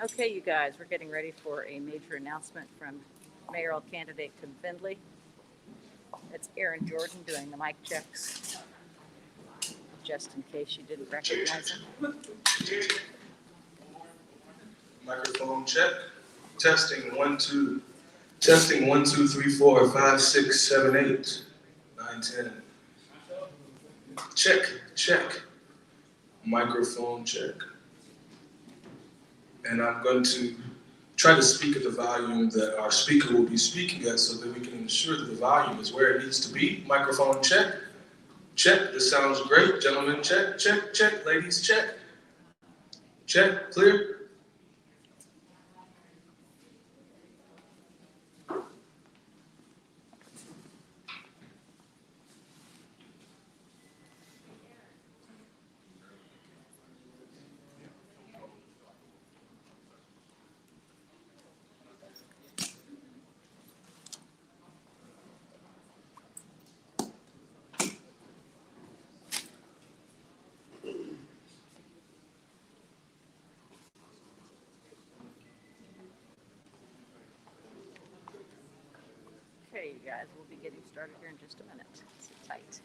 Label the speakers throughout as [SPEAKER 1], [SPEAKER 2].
[SPEAKER 1] Okay, you guys, we're getting ready for a major announcement from mayoral candidate Tim Findley. It's Aaron Jordan doing the mic checks, just in case you didn't recognize him.
[SPEAKER 2] Microphone check. Testing 1 2. Testing 1 2 3 4 5 6 7 8 9 10. Check, check. Microphone check. And I'm going to try to speak at the volume that our speaker will be speaking at so that we can ensure that the volume is where it needs to be. Microphone check. Check. This sounds great. Gentlemen, check, check, check. Ladies, check. Check. Clear.
[SPEAKER 1] Okay, you guys, we'll be getting started here in just a minute. Sit tight.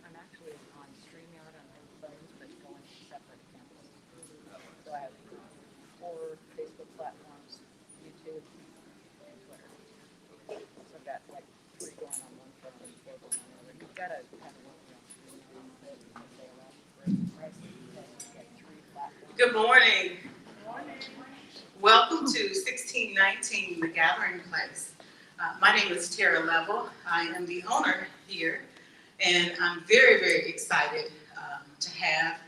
[SPEAKER 1] I'm actually on StreamYard on both phones, but going to separate accounts. So I have 4 Facebook platforms, YouTube, and Twitter. So I've got like 3 going on one phone and 4 going on the other. You've got to kind of look around StreamYard a bit because they allow for price. You've got 3 platforms.
[SPEAKER 3] Good morning. Welcome to 1619, The Gathering Place. My name is Tara Level. I am the owner here, and I'm very, very excited to have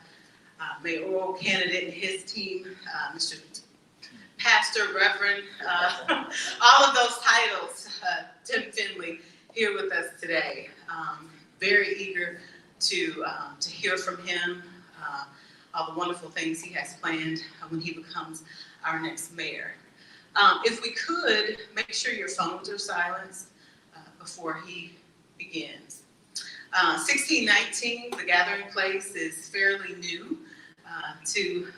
[SPEAKER 3] mayoral candidate and his team, Mr. Pastor, Reverend, all of those titles, Tim Findley, here with us today. Very eager to hear from him, all the wonderful things he has planned when he becomes our next mayor. If we could, make sure your phones are silenced before he begins. 1619, The Gathering Place, is fairly new to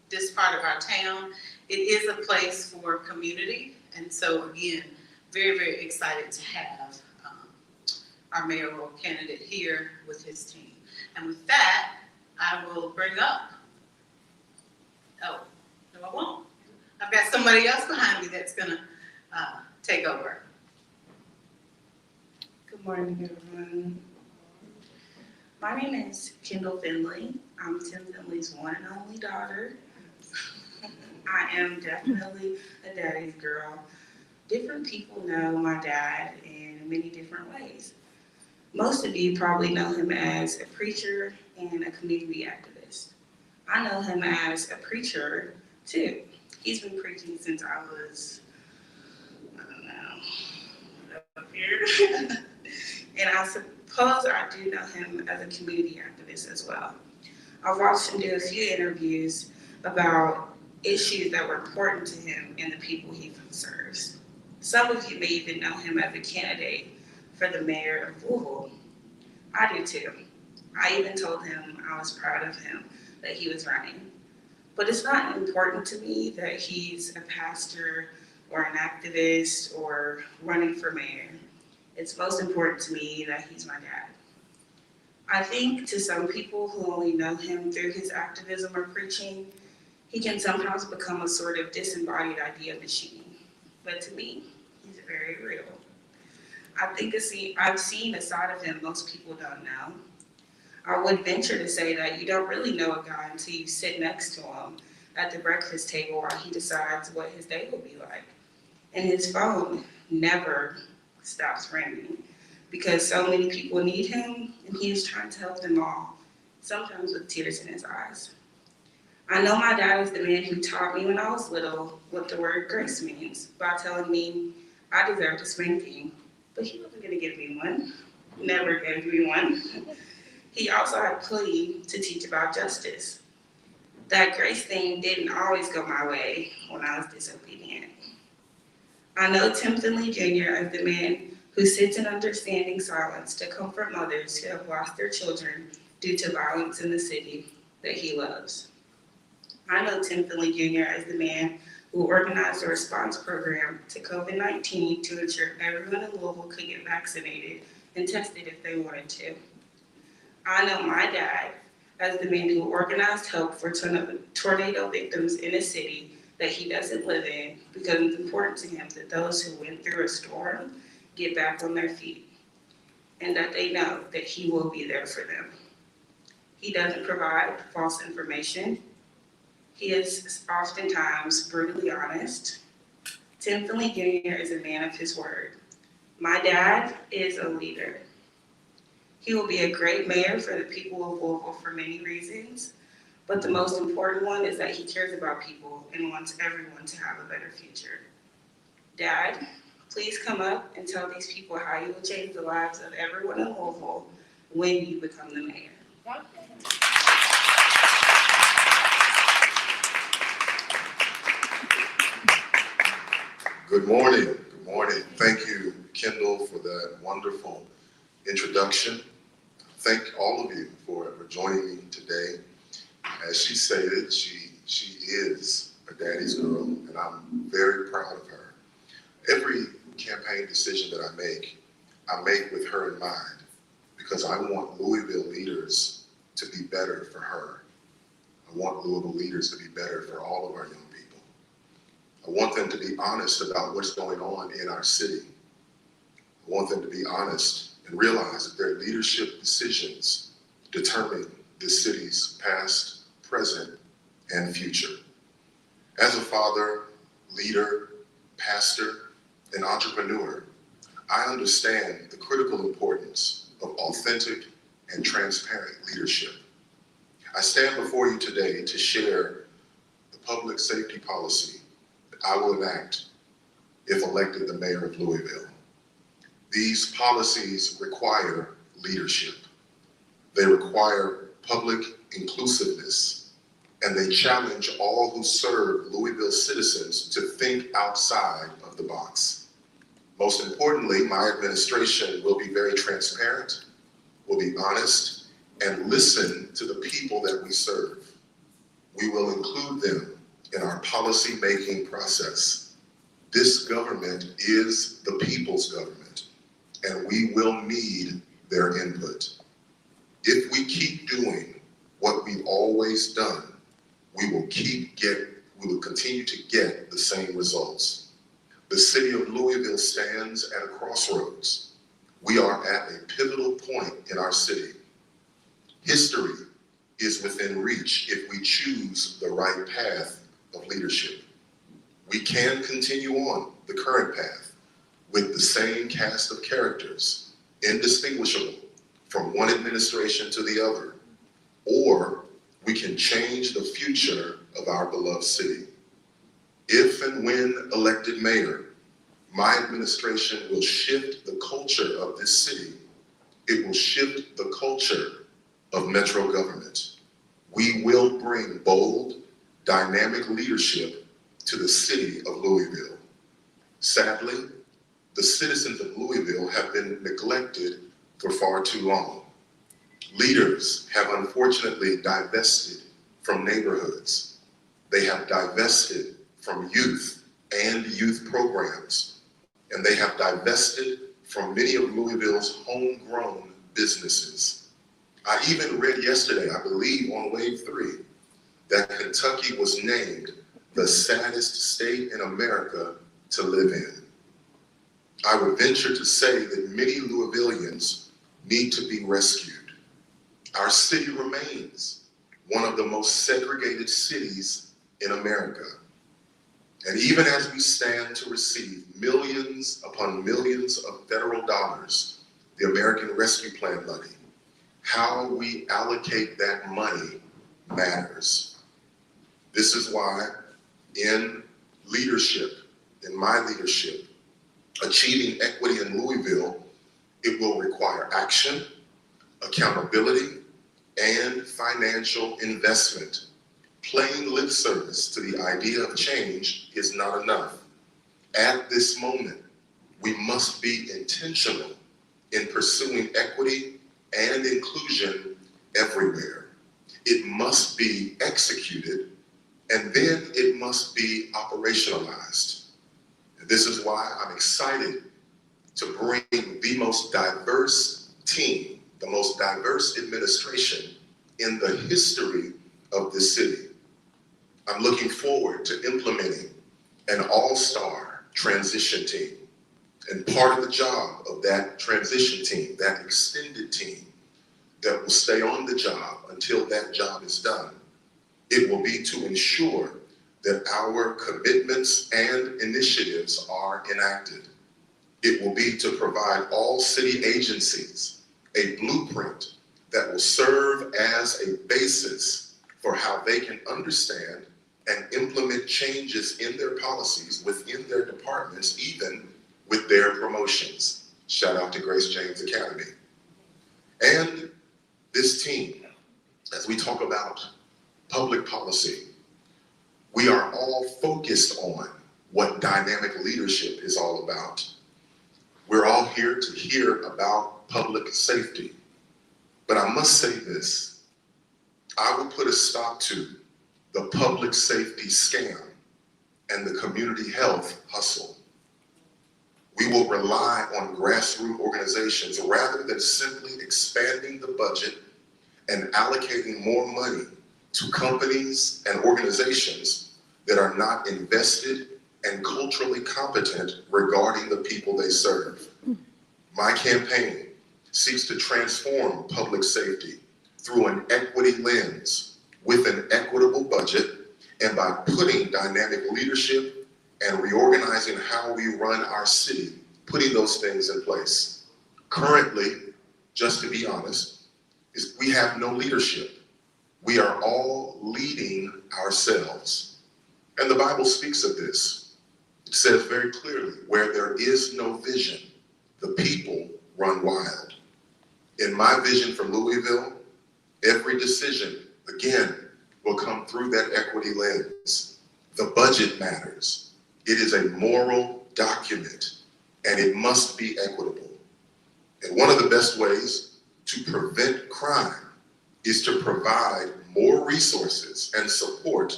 [SPEAKER 3] this part of our town. It is a place for community, and so again, very, very excited to have our mayoral candidate here with his team. And with that, I will bring up, oh, no I won't. I've got somebody else behind me that's gonna take over.
[SPEAKER 4] Good morning, everyone. My name is Kendall Findley. I'm Tim Findley's one and only daughter. I am definitely a daddy's girl. Different people know my dad in many different ways. Most of you probably know him as a preacher and a community activist. I know him as a preacher too. He's been preaching since I was, I don't know, up here. And I suppose I do know him as a community activist as well. I've watched him do a few interviews about issues that were important to him and the people he serves. Some of you may even know him as a candidate for the mayor of Louisville. I do too. I even told him I was proud of him that he was running. But it's not important to me that he's a pastor or an activist or running for mayor. It's most important to me that he's my dad. I think to some people who only know him through his activism or preaching, he can sometimes become a sort of disembodied idea machine. But to me, he's very real. I think I've seen a side of him most people don't know. I would venture to say that you don't really know a guy until you sit next to him at the breakfast table while he decides what his day will be like. And his phone never stops ringing because so many people need him and he is trying to help them all, sometimes with tears in his eyes. I know my dad is the man who taught me when I was little what the word grace means by telling me I deserved a spanking, but he wasn't going to give me one, never gave me one. He also had plenty to teach about justice. That grace thing didn't always go my way when I was disobedient. I know Tim Findley Jr. as the man who sits in understanding silence to comfort mothers who have lost their children due to violence in the city that he loves. I know Tim Findley Jr. as the man who organized a response program to COVID-19 to ensure everyone in Louisville could get vaccinated and tested if they wanted to. I know my dad as the man who organized help for tornado victims in a city that he doesn't live in because it's important to him that those who went through a storm get back on their feet and that they know that he will be there for them. He doesn't provide false information. He is oftentimes brutally honest. Tim Findley Jr. is a man of his word. My dad is a leader. He will be a great mayor for the people of Louisville for many reasons, but the most important one is that he cares about people and wants everyone to have a better future. Dad, please come up and tell these people how you will change the lives of everyone in Louisville when you become the mayor.
[SPEAKER 5] Good morning. Good morning. Thank you, Kendall, for that wonderful introduction. Thank all of you for joining me today. As she stated, she is a daddy's girl, and I'm very proud of her. Every campaign decision that I make with her in mind, because I want Louisville leaders to be better for her. I want Louisville leaders to be better for all of our young people. I want them to be honest about what's going on in our city. I want them to be honest and realize that their leadership decisions determine the city's past, present, and future. As a father, leader, pastor, and entrepreneur, I understand the critical importance of authentic and transparent leadership. I stand before you today to share the public safety policy that I will enact if elected the mayor of Louisville. These policies require leadership. They require public inclusiveness, and they challenge all who serve Louisville citizens to think outside of the box. Most importantly, my administration will be very transparent, will be honest, and listen to the people that we serve. We will include them in our policy-making process. This government is the people's government, and we will need their input. If we keep doing what we've always done, we will continue to get the same results. The city of Louisville stands at a crossroads. We are at a pivotal point in our city. History is within reach if we choose the right path of leadership. We can continue on the current path with the same cast of characters, indistinguishable from one administration to the other, or we can change the future of our beloved city. If and when elected mayor, my administration will shift the culture of this city. It will shift the culture of Metro government. We will bring bold, dynamic leadership to the city of Louisville. Sadly, the citizens of Louisville have been neglected for far too long. Leaders have unfortunately divested from neighborhoods. They have divested from youth and youth programs, and they have divested from many of Louisville's homegrown businesses. I even read yesterday, I believe on Wave 3, that Kentucky was named the saddest state in America to live in. I would venture to say that many Louisvillians need to be rescued. Our city remains one of the most segregated cities in America. And even as we stand to receive millions upon millions of federal dollars, the American Rescue Plan money, how we allocate that money matters. This is why in leadership, in my leadership, achieving equity in Louisville, it will require action, accountability, and financial investment. Plain lip service to the idea of change is not enough. At this moment, we must be intentional in pursuing equity and inclusion everywhere. It must be executed, and then it must be operationalized. And this is why I'm excited to bring the most diverse team, the most diverse administration in the history of this city. I'm looking forward to implementing an all-star transition team. And part of the job of that transition team, that extended team that will stay on the job until that job is done, it will be to ensure that our commitments and initiatives are enacted. It will be to provide all city agencies a blueprint that will serve as a basis for how they can understand and implement changes in their policies within their departments, even with their promotions. Shout out to Grace James Academy. And this team, as we talk about public policy, we are all focused on what dynamic leadership is all about. We're all here to hear about public safety. But I must say this, I will put a stop to the public safety scam and the community health hustle. We will rely on grassroots organizations rather than simply expanding the budget and allocating more money to companies and organizations that are not invested and culturally competent regarding the people they serve. My campaign seeks to transform public safety through an equity lens with an equitable budget and by putting dynamic leadership and reorganizing how we run our city, putting those things in place. Currently, just to be honest, is we have no leadership. We are all leading ourselves. And the Bible speaks of this. It says very clearly, where there is no vision, the people run wild. In my vision for Louisville, every decision, again, will come through that equity lens. The budget matters. It is a moral document, and it must be equitable. And one of the best ways to prevent crime is to provide more resources and support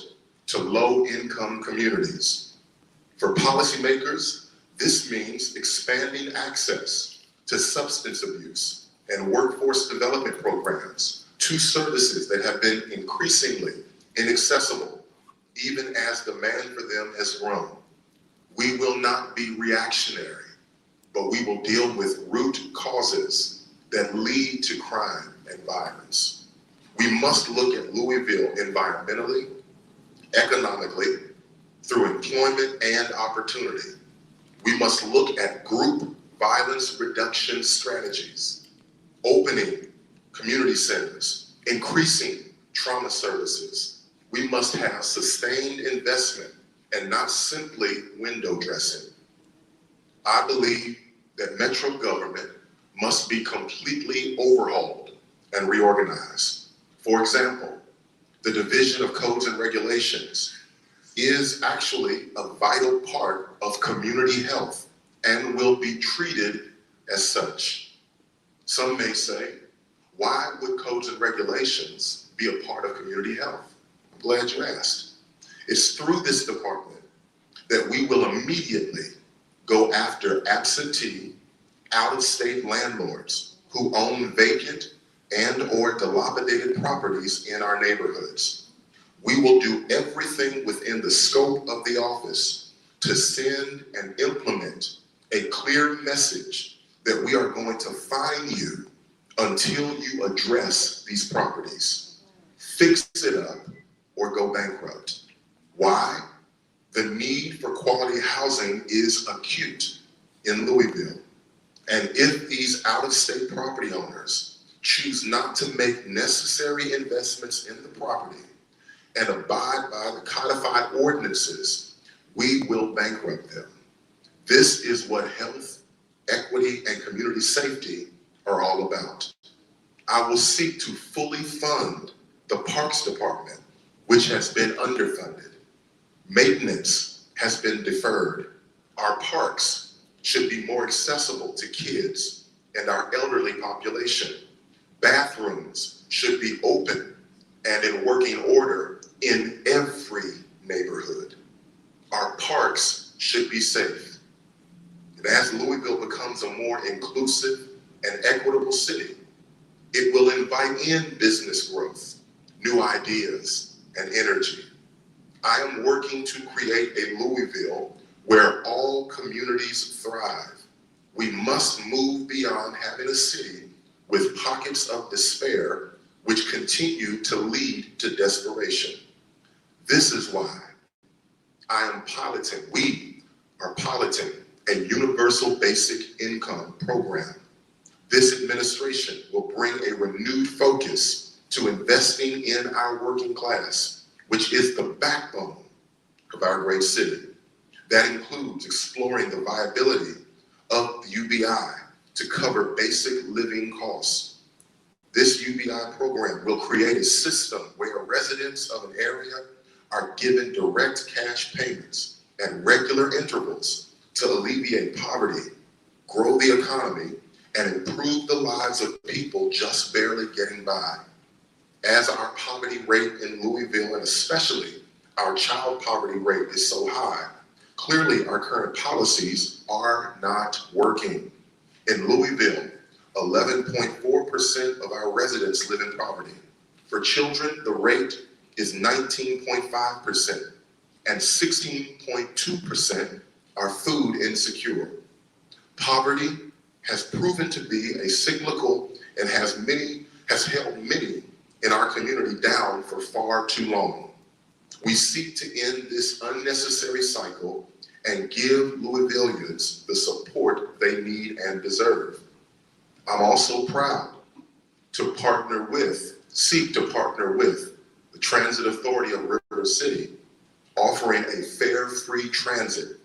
[SPEAKER 5] to low-income communities. For policymakers, this means expanding access to substance abuse and workforce development programs, two services that have been increasingly inaccessible, even as demand for them has grown. We will not be reactionary, but we will deal with root causes that lead to crime and violence. We must look at Louisville environmentally, economically, through employment and opportunity. We must look at group violence reduction strategies, opening community centers, increasing trauma services. We must have sustained investment and not simply window dressing. I believe that Metro government must be completely overhauled and reorganized. For example, the Division of Codes and Regulations is actually a vital part of community health and will be treated as such. Some may say, why would codes and regulations be a part of community health? I'm glad you asked. It's through this department that we will immediately go after absentee, out-of-state landlords who own vacant and or dilapidated properties in our neighborhoods. We will do everything within the scope of the office to send and implement a clear message that we are going to fine you until you address these properties. Fix it up or go bankrupt. Why? The need for quality housing is acute in Louisville. And if these out-of-state property owners choose not to make necessary investments in the property and abide by the codified ordinances, we will bankrupt them. This is what health, equity, and community safety are all about. I will seek to fully fund the Parks Department, which has been underfunded. Maintenance has been deferred. Our parks should be more accessible to kids and our elderly population. Bathrooms should be open and in working order in every neighborhood. Our parks should be safe. And as Louisville becomes a more inclusive and equitable city, it will invite in business growth, new ideas, and energy. I am working to create a Louisville where all communities thrive. We must move beyond having a city with pockets of despair which continue to lead to desperation. This is why we are piloting a universal basic income program. This administration will bring a renewed focus to investing in our working class, which is the backbone of our great city. That includes exploring the viability of the UBI to cover basic living costs. This UBI program will create a system where residents of an area are given direct cash payments at regular intervals to alleviate poverty, grow the economy, and improve the lives of people just barely getting by. As our poverty rate in Louisville, and especially our child poverty rate, is so high, clearly our current policies are not working. In Louisville, 11.4% of our residents live in poverty. For children, the rate is 19.5%, and 16.2% are food insecure. Poverty has proven to be a cyclical and has held many in our community down for far too long. We seek to end this unnecessary cycle and give Louisvillians the support they need and deserve. I'm also proud to seek to partner with the Transit Authority of River City, offering a fare free transit.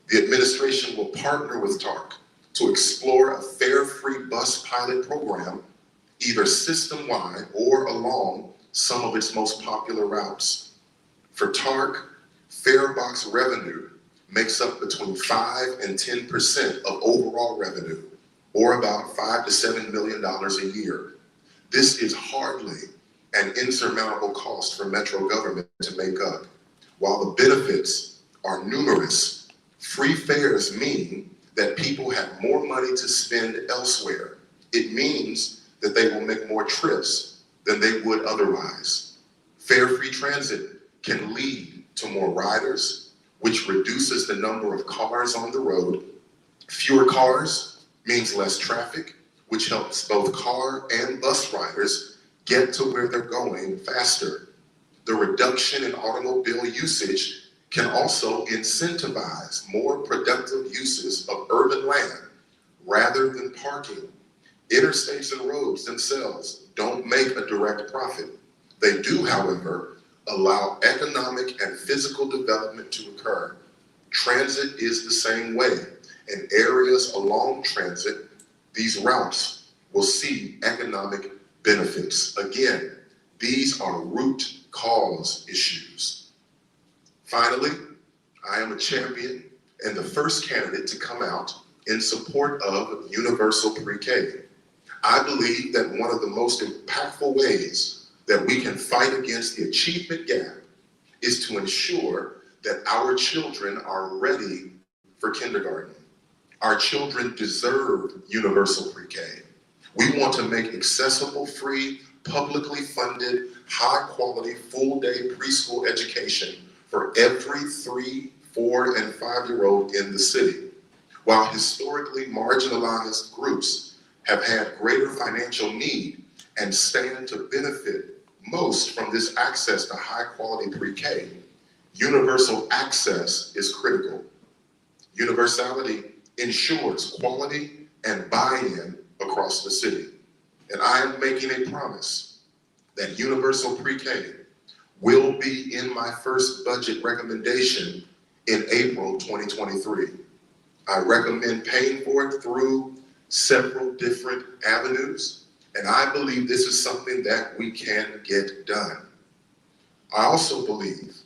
[SPEAKER 5] The administration will partner with TARC to explore a fare free bus pilot program, either system-wide or along some of its most popular routes. For TARC, fare box revenue makes up between 5 and 10% of overall revenue, or about $5 to $7 million a year. This is hardly an insurmountable cost for Metro government to make up. While the benefits are numerous, free fares mean that people have more money to spend elsewhere. It means that they will make more trips than they would otherwise. Fare-free transit can lead to more riders, which reduces the number of cars on the road. Fewer cars means less traffic, which helps both car and bus riders get to where they're going faster. The reduction in automobile usage can also incentivize more productive uses of urban land rather than parking. Interstates and roads themselves don't make a direct profit. They do, however, allow economic and physical development to occur. Transit is the same way. In areas along transit, these routes will see economic benefits. Again, these are root cause issues. Finally, I am a champion and the first candidate to come out in support of universal pre-K. I believe that one of the most impactful ways that we can fight against the achievement gap is to ensure that our children are ready for kindergarten. Our children deserve universal pre-K. We want to make accessible, free, publicly funded, high-quality, full-day preschool education for every 3, 4, and 5-year-old in the city. While historically marginalized groups have had greater financial need and stand to benefit most from this access to high-quality pre-K, universal access is critical. Universality ensures quality and buy-in across the city. And I am making a promise that universal pre-K will be in my first budget recommendation in April 2023. I recommend paying for it through several different avenues, and I believe this is something that we can get done. I also believe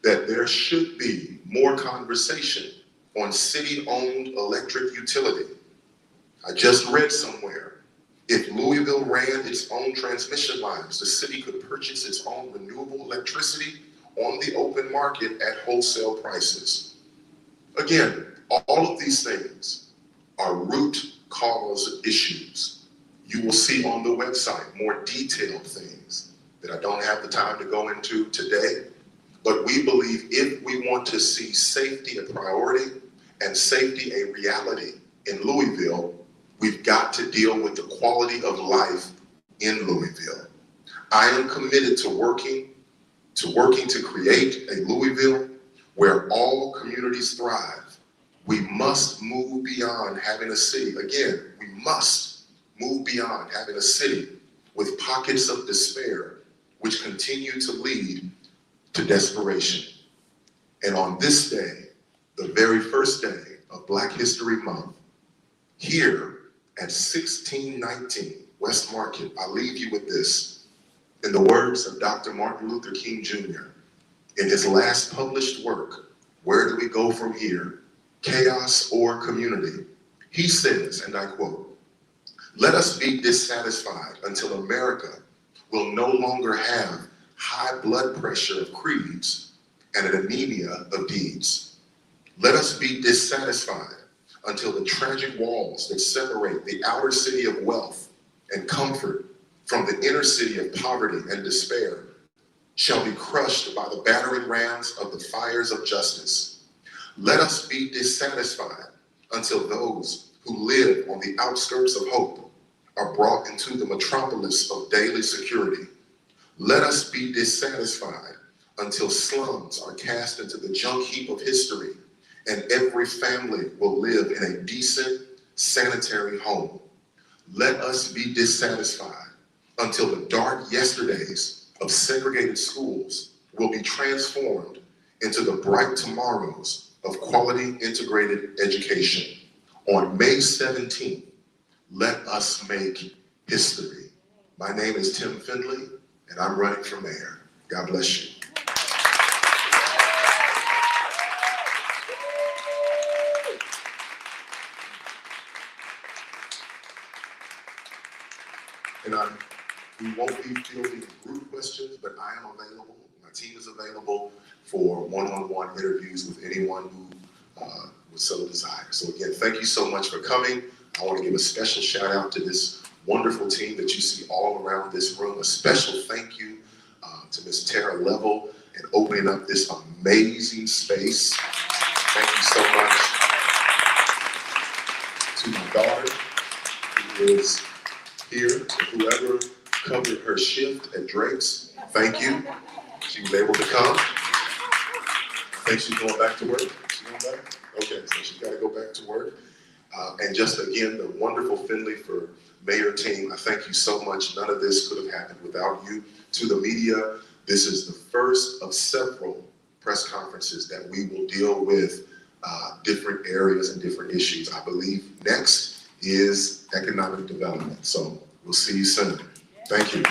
[SPEAKER 5] that there should be more conversation on city-owned electric utility. I just read somewhere, if Louisville ran its own transmission lines, the city could purchase its own renewable electricity on the open market at wholesale prices. Again, all of these things are root cause issues. You will see on the website more detailed things that I don't have the time to go into today, but we believe if we want to see safety a priority and safety a reality in Louisville, we've got to deal with the quality of life in Louisville. I am committed to working to create a Louisville where all communities thrive. We must move beyond having a city. Again, we must move beyond having a city with pockets of despair, which continue to lead to desperation. And on this day, the very first day of Black History Month, here at 1619 West Market, I leave you with this. In the words of Dr. Martin Luther King Jr., in his last published work, Where Do We Go From Here? Chaos or Community? He says, and I quote, "Let us be dissatisfied until America will no longer have high blood pressure of creeds and an anemia of deeds. Let us be dissatisfied until the tragic walls that separate the outer city of wealth and comfort from the inner city of poverty and despair shall be crushed by the battering rams of the fires of justice. Let us be dissatisfied until those who live on the outskirts of hope are brought into the metropolis of daily security. Let us be dissatisfied until slums are cast into the junk heap of history and every family will live in a decent, sanitary home. Let us be dissatisfied until the dark yesterdays of segregated schools will be transformed into the bright tomorrows of quality integrated education. On May 17th, let us make history. My name is Tim Findley, and I'm running for mayor. God bless you. And we won't be fielding group questions, but I am available. My team is available for one-on-one interviews with anyone who would so desire. So again, thank you so much for coming. I want to give a special shout out to this wonderful team that you see all around this room. A special thank you to Ms. Tara Level and opening up this amazing space. Thank you so much to my daughter who is here, and whoever covered her shift at Drake's. Thank you. She was able to come. think she's going back to work? She's going back? Okay, so she's got to go back to work. And just again, the wonderful Findley for Mayor team, I thank you so much. None of this could have happened without you. To the media, this is the first of several press conferences that we will deal with different areas and different issues. I believe next is economic development. So we'll see you soon. Thank you.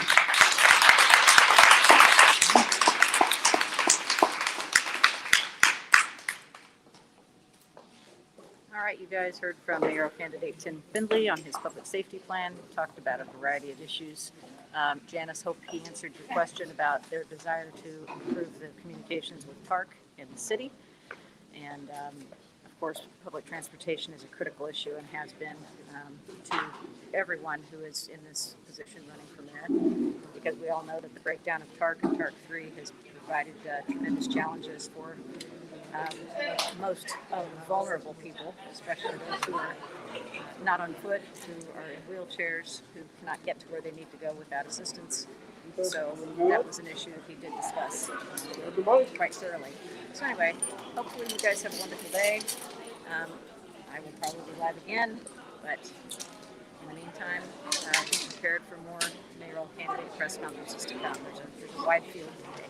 [SPEAKER 1] All right, you guys heard from mayoral candidate Tim Findley on his public safety plan. We talked about a variety of issues. Janice, hope he answered your question about their desire to improve the communications with Park in the city. And of course, public transportation is a critical issue and has been to everyone who is in this position running for mayor, because we all know that the breakdown of TARC and TARC 3 has provided tremendous challenges for most of the vulnerable people, especially those who are not on foot, who are in wheelchairs, who cannot get to where they need to go without assistance. So that was an issue that he did discuss quite thoroughly. So anyway, hopefully you guys have a wonderful day. I will probably be live again, but in the meantime, be prepared for more mayoral candidate press conferences to come. There's a wide field today.